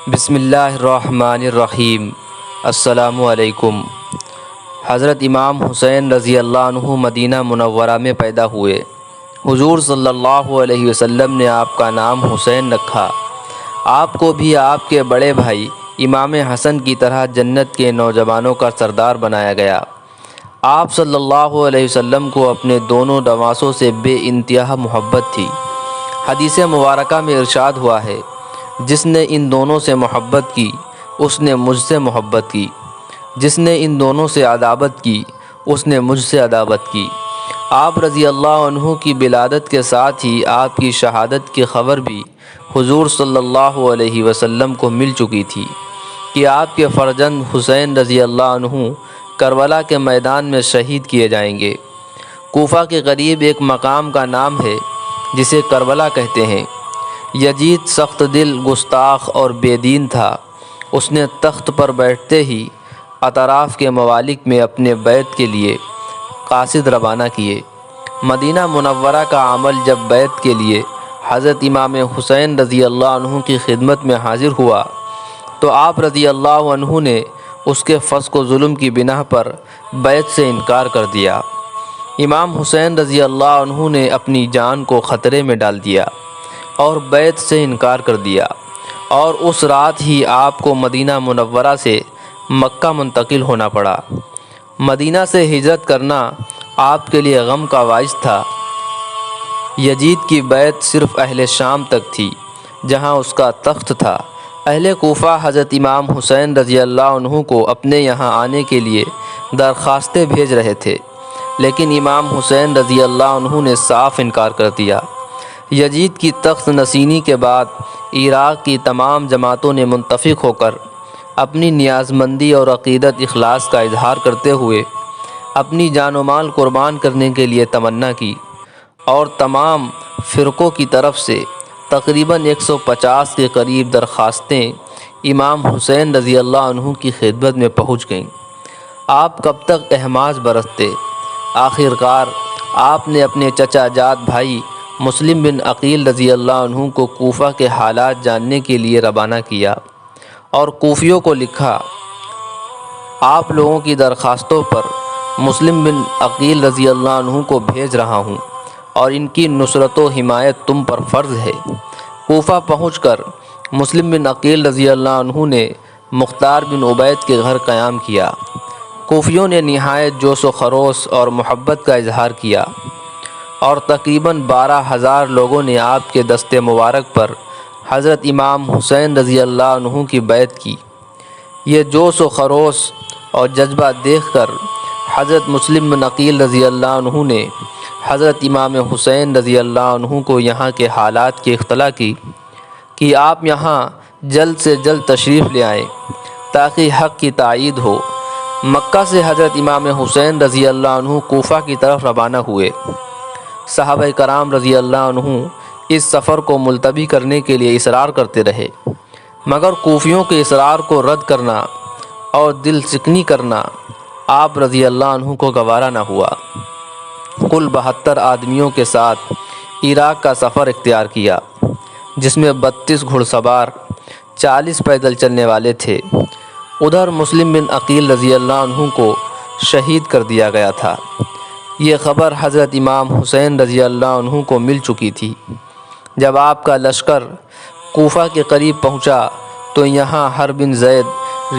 بسم اللہ الرحمن الرحیم۔ السلام علیکم۔ حضرت امام حسین رضی اللہ عنہ مدینہ منورہ میں پیدا ہوئے۔ حضور صلی اللہ علیہ وسلم نے آپ کا نام حسین رکھا۔ آپ کو بھی آپ کے بڑے بھائی امام حسن کی طرح جنت کے نوجوانوں کا سردار بنایا گیا۔ آپ صلی اللہ علیہ وسلم کو اپنے دونوں نواسوں سے بے انتہا محبت تھی۔ حدیث مبارکہ میں ارشاد ہوا ہے، جس نے ان دونوں سے محبت کی اس نے مجھ سے محبت کی، جس نے ان دونوں سے عداوت کی اس نے مجھ سے عداوت کی۔ آپ رضی اللہ عنہ کی ولادت کے ساتھ ہی آپ کی شہادت کی خبر بھی حضور صلی اللہ علیہ وسلم کو مل چکی تھی کہ آپ کے فرزند حسین رضی اللہ عنہ کربلا کے میدان میں شہید کیے جائیں گے۔ کوفہ کے قریب ایک مقام کا نام ہے جسے کربلا کہتے ہیں۔ یزید سخت دل، گستاخ اور بے دین تھا۔ اس نے تخت پر بیٹھتے ہی اطراف کے ممالک میں اپنے بیعت کے لیے قاصد روانہ کیے۔ مدینہ منورہ کا عمل جب بیعت کے لیے حضرت امام حسین رضی اللہ عنہ کی خدمت میں حاضر ہوا تو آپ رضی اللہ عنہ نے اس کے فسق و ظلم کی بنا پر بیعت سے انکار کر دیا۔ امام حسین رضی اللہ عنہ نے اپنی جان کو خطرے میں ڈال دیا اور بیعت سے انکار کر دیا، اور اس رات ہی آپ کو مدینہ منورہ سے مکہ منتقل ہونا پڑا۔ مدینہ سے ہجرت کرنا آپ کے لیے غم کا باعث تھا۔ یزید کی بیعت صرف اہل شام تک تھی جہاں اس کا تخت تھا۔ اہل کوفہ حضرت امام حسین رضی اللہ عنہ کو اپنے یہاں آنے کے لیے درخواستیں بھیج رہے تھے، لیکن امام حسین رضی اللہ عنہ نے صاف انکار کر دیا۔ یزید کی تخت نشینی کے بعد عراق کی تمام جماعتوں نے متفق ہو کر اپنی نیاز مندی اور عقیدت اخلاص کا اظہار کرتے ہوئے اپنی جان و مال قربان کرنے کے لیے تمنا کی، اور تمام فرقوں کی طرف سے تقریباً 150 کے قریب درخواستیں امام حسین رضی اللہ عنہ کی خدمت میں پہنچ گئیں۔ آپ کب تک احماس برستے؟ آخرکار آپ نے اپنے چچا جات بھائی مسلم بن عقیل رضی اللہ عنہ کو کوفہ کے حالات جاننے کے لیے روانہ کیا اور کوفیوں کو لکھا، آپ لوگوں کی درخواستوں پر مسلم بن عقیل رضی اللہ عنہ کو بھیج رہا ہوں اور ان کی نصرت و حمایت تم پر فرض ہے۔ کوفہ پہنچ کر مسلم بن عقیل رضی اللہ عنہ نے مختار بن عبید کے گھر قیام کیا۔ کوفیوں نے نہایت جوش و خروش اور محبت کا اظہار کیا، اور تقریباً 12,000 لوگوں نے آپ کے دست مبارک پر حضرت امام حسین رضی اللہ عنہ کی بیعت کی۔ یہ جوش و خروش اور جذبہ دیکھ کر حضرت مسلم بن عقیل رضی اللہ عنہ نے حضرت امام حسین رضی اللہ عنہ کو یہاں کے حالات کی اطلاع کی کہ آپ یہاں جلد سے جلد تشریف لے آئیں تاکہ حق کی تائید ہو۔ مکہ سے حضرت امام حسین رضی اللہ عنہ کوفہ کی طرف روانہ ہوئے۔ صحابہ کرام رضی اللہ عنہ اس سفر کو ملتوی کرنے کے لیے اصرار کرتے رہے، مگر کوفیوں کے اصرار کو رد کرنا اور دل سکنی کرنا آپ رضی اللہ عنہ کو گوارا نہ ہوا۔ کل 72 آدمیوں کے ساتھ عراق کا سفر اختیار کیا، جس میں 32 گھڑ سوار 40 پیدل چلنے والے تھے۔ ادھر مسلم بن عقیل رضی اللہ عنہ کو شہید کر دیا گیا تھا۔ یہ خبر حضرت امام حسین رضی اللہ عنہ کو مل چکی تھی۔ جب آپ کا لشکر کوفہ کے قریب پہنچا تو یہاں حرب بن زید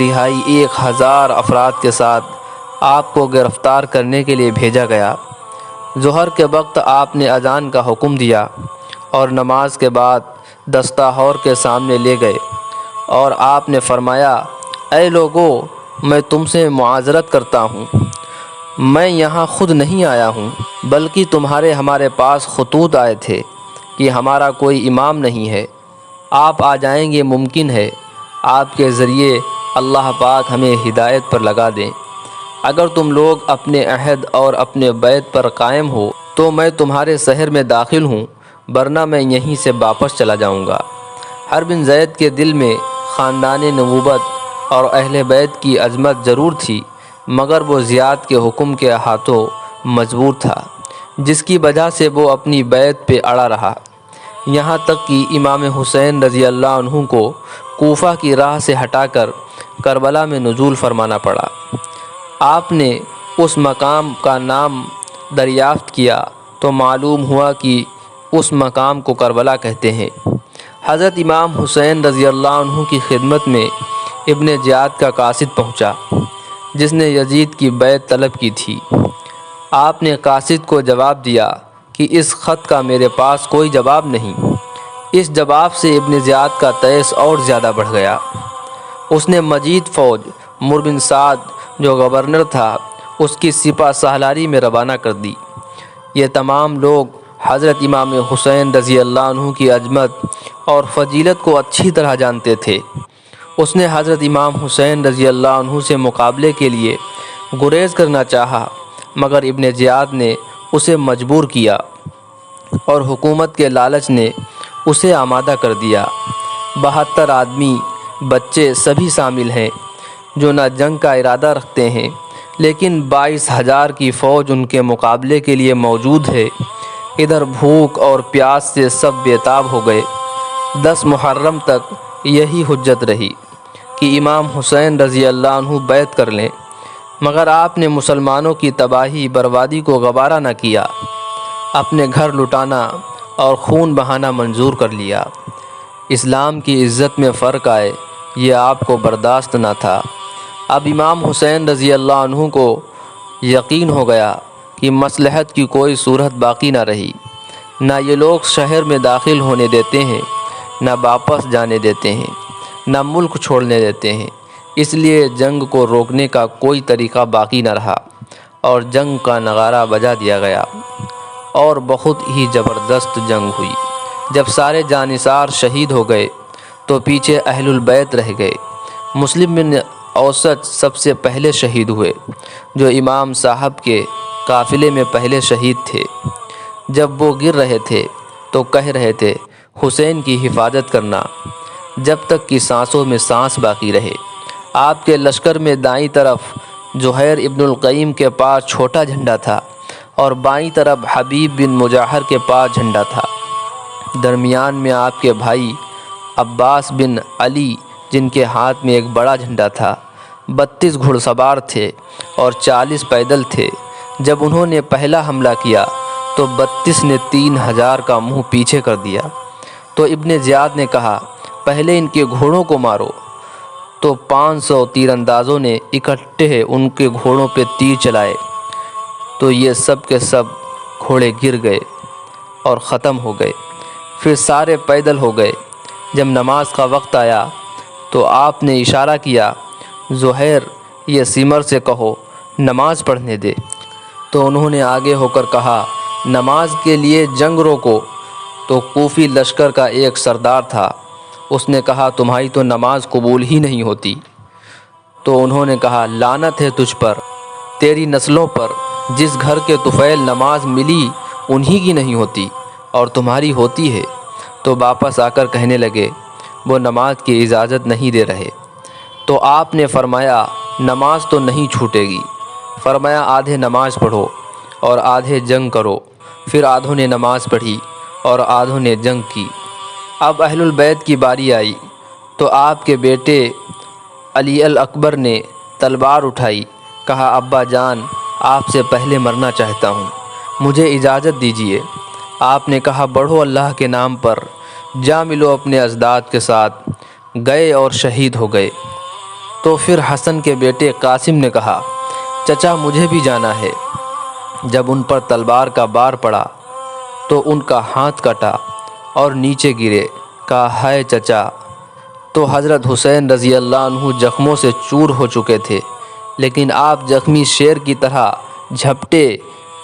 رہائی 1000 افراد کے ساتھ آپ کو گرفتار کرنے کے لیے بھیجا گیا۔ ظہر کے وقت آپ نے اذان کا حکم دیا اور نماز کے بعد دستہ ہور کے سامنے لے گئے، اور آپ نے فرمایا، اے لوگو، میں تم سے معذرت کرتا ہوں، میں یہاں خود نہیں آیا ہوں، بلکہ ہمارے پاس خطوط آئے تھے کہ ہمارا کوئی امام نہیں ہے، آپ آ جائیں گے، ممکن ہے آپ کے ذریعے اللہ پاک ہمیں ہدایت پر لگا دیں۔ اگر تم لوگ اپنے عہد اور اپنے بیعت پر قائم ہو تو میں تمہارے شہر میں داخل ہوں، ورنہ میں یہیں سے واپس چلا جاؤں گا۔ حرب بن زید کے دل میں خاندان نبوت اور اہل بیت کی عظمت ضرور تھی، مگر وہ زیاد کے حکم کے ہاتھوں مجبور تھا، جس کی وجہ سے وہ اپنی بیعت پہ اڑا رہا۔ یہاں تک کہ امام حسین رضی اللہ عنہ کو کوفہ کی راہ سے ہٹا کر کربلا میں نزول فرمانا پڑا۔ آپ نے اس مقام کا نام دریافت کیا تو معلوم ہوا کہ اس مقام کو کربلا کہتے ہیں۔ حضرت امام حسین رضی اللہ عنہ کی خدمت میں ابن زیاد کا قاصد پہنچا، جس نے یزید کی بیعت طلب کی تھی۔ آپ نے قاصد کو جواب دیا کہ اس خط کا میرے پاس کوئی جواب نہیں۔ اس جواب سے ابن زیاد کا تیس اور زیادہ بڑھ گیا۔ اس نے مزید فوج مر بن سعد جو گورنر تھا اس کی سپہ سالاری میں روانہ کر دی۔ یہ تمام لوگ حضرت امام حسین رضی اللہ عنہ کی عظمت اور فضیلت کو اچھی طرح جانتے تھے۔ اس نے حضرت امام حسین رضی اللہ عنہ سے مقابلے کے لیے گریز کرنا چاہا، مگر ابن زیاد نے اسے مجبور کیا اور حکومت کے لالچ نے اسے آمادہ کر دیا۔ 72 آدمی بچے سبھی شامل ہیں جو نہ جنگ کا ارادہ رکھتے ہیں، لیکن 22,000 کی فوج ان کے مقابلے کے لیے موجود ہے۔ ادھر بھوک اور پیاس سے سب بے تاب ہو گئے۔ 10 محرم تک یہی حجت رہی کہ امام حسین رضی اللہ عنہ بیعت کر لیں، مگر آپ نے مسلمانوں کی تباہی بربادی کو گوارا نہ کیا، اپنے گھر لٹانا اور خون بہانا منظور کر لیا۔ اسلام کی عزت میں فرق آئے یہ آپ کو برداشت نہ تھا۔ اب امام حسین رضی اللہ عنہ کو یقین ہو گیا کہ مصلحت کی کوئی صورت باقی نہ رہی۔ نہ یہ لوگ شہر میں داخل ہونے دیتے ہیں، نہ واپس جانے دیتے ہیں، نہ ملک چھوڑنے دیتے ہیں۔ اس لیے جنگ کو روکنے کا کوئی طریقہ باقی نہ رہا اور جنگ کا نغارہ بجا دیا گیا اور بہت ہی زبردست جنگ ہوئی۔ جب سارے جانثار شہید ہو گئے تو پیچھے اہل البیت رہ گئے۔ مسلم بن اوسط سب سے پہلے شہید ہوئے، جو امام صاحب کے قافلے میں پہلے شہید تھے۔ جب وہ گر رہے تھے تو کہہ رہے تھے حسین کی حفاظت کرنا جب تک کہ سانسوں میں سانس باقی رہے۔ آپ کے لشکر میں دائیں طرف زہیر ابن القیم کے پاس چھوٹا جھنڈا تھا اور بائیں طرف حبیب بن مجاہر کے پاس جھنڈا تھا۔ درمیان میں آپ کے بھائی عباس بن علی جن کے ہاتھ میں ایک بڑا جھنڈا تھا۔ 32 گھڑ سوار تھے اور 40 پیدل تھے۔ جب انہوں نے پہلا حملہ کیا تو 32 نے 3000 کا منہ پیچھے کر دیا۔ تو ابن زیاد نے کہا پہلے ان کے گھوڑوں کو مارو۔ تو 500 تیر اندازوں نے اکٹھے ان کے گھوڑوں پہ تیر چلائے تو یہ سب کے سب گھوڑے گر گئے اور ختم ہو گئے۔ پھر سارے پیدل ہو گئے۔ جب نماز کا وقت آیا تو آپ نے اشارہ کیا زہیر یہ سمر سے کہو نماز پڑھنے دے۔ تو انہوں نے آگے ہو کر کہا نماز کے لیے جنگ روکو۔ تو کوفی لشکر کا ایک سردار تھا، اس نے کہا تمہاری تو نماز قبول ہی نہیں ہوتی۔ تو انہوں نے کہا لعنت ہے تجھ پر، تیری نسلوں پر، جس گھر کے طفیل نماز ملی انہی کی نہیں ہوتی اور تمہاری ہوتی ہے۔ تو واپس آ کر کہنے لگے وہ نماز کی اجازت نہیں دے رہے۔ تو آپ نے فرمایا نماز تو نہیں چھوٹے گی۔ فرمایا آدھے نماز پڑھو اور آدھے جنگ کرو۔ پھر آدھوں نے نماز پڑھی اور آدھوں نے جنگ کی۔ اب اہل البیت کی باری آئی تو آپ کے بیٹے علی الاکبر نے تلوار اٹھائی، کہا ابا جان آپ سے پہلے مرنا چاہتا ہوں، مجھے اجازت دیجیے۔ آپ نے کہا بڑھو اللہ کے نام پر، جا ملو اپنے اجداد کے ساتھ۔ گئے اور شہید ہو گئے۔ تو پھر حسن کے بیٹے قاسم نے کہا چچا مجھے بھی جانا ہے۔ جب ان پر تلوار کا بار پڑا تو ان کا ہاتھ کٹا اور نیچے گرے۔ کہا ہائے چچا۔ تو حضرت حسین رضی اللہ عنہ زخموں سے چور ہو چکے تھے، لیکن آپ زخمی شیر کی طرح جھپٹے،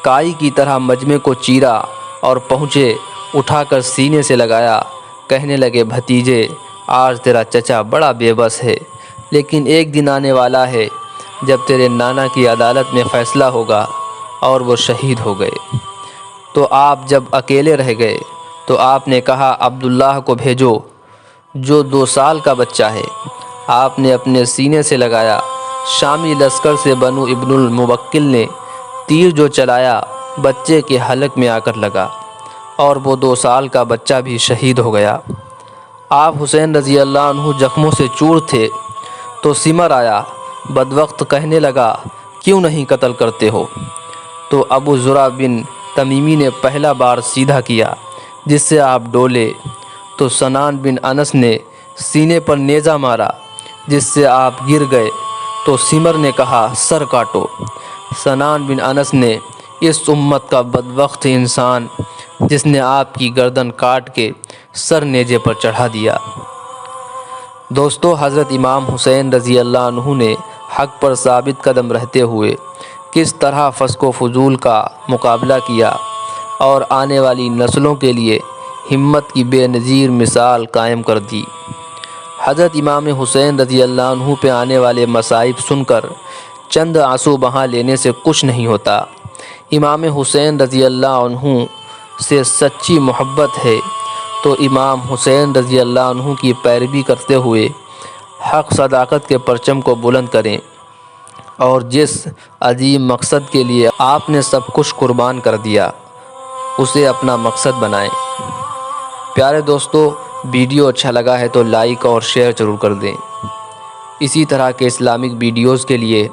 کائی کی طرح مجمع کو چیرا اور پہنچے، اٹھا کر سینے سے لگایا۔ کہنے لگے بھتیجے آج تیرا چچا بڑا بے بس ہے، لیکن ایک دن آنے والا ہے جب تیرے نانا کی عدالت میں فیصلہ ہوگا اور وہ شہید ہو گئے۔ تو آپ جب اکیلے رہ گئے تو آپ نے کہا عبداللہ کو بھیجو جو 2 سال کا بچہ ہے۔ آپ نے اپنے سینے سے لگایا۔ شامی لشکر سے بنو ابن الموکل نے تیر جو چلایا بچے کے حلق میں آ کر لگا اور وہ 2 سال کا بچہ بھی شہید ہو گیا۔ آپ حسین رضی اللہ عنہ زخموں سے چور تھے تو سمر آیا، بدوقت کہنے لگا کیوں نہیں قتل کرتے ہو؟ تو ابو زرع بن تمیمی نے پہلا بار سیدھا کیا جس سے آپ ڈولے، تو سنان بن انس نے سینے پر نیزہ مارا جس سے آپ گر گئے، تو سمر نے کہا سر کاٹو۔ سنان بن انس نے اس امت کا بدبخت انسان جس نے آپ کی گردن کاٹ کے سر نیزے پر چڑھا دیا۔ دوستو، حضرت امام حسین رضی اللہ عنہ نے حق پر ثابت قدم رہتے ہوئے کس طرح فسق و فضول کا مقابلہ کیا اور آنے والی نسلوں کے لیے ہمت کی بے نظیر مثال قائم کر دی۔ حضرت امام حسین رضی اللہ عنہ پہ آنے والے مصائب سن کر چند آنسو بہا لینے سے کچھ نہیں ہوتا۔ امام حسین رضی اللہ عنہ سے سچی محبت ہے تو امام حسین رضی اللہ عنہ کی پیروی کرتے ہوئے حق صداقت کے پرچم کو بلند کریں اور جس عظیم مقصد کے لیے آپ نے سب کچھ قربان کر دیا اسے اپنا مقصد بنائیں۔ پیارے دوستو، ویڈیو اچھا لگا ہے تو لائک اور شیئر ضرور کر دیں۔ اسی طرح کے اسلامک ویڈیوز کے لیے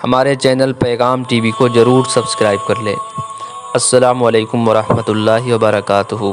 ہمارے چینل پیغام ٹی وی کو ضرور سبسکرائب کر لیں۔ السلام علیکم ورحمۃ اللہ وبرکاتہ۔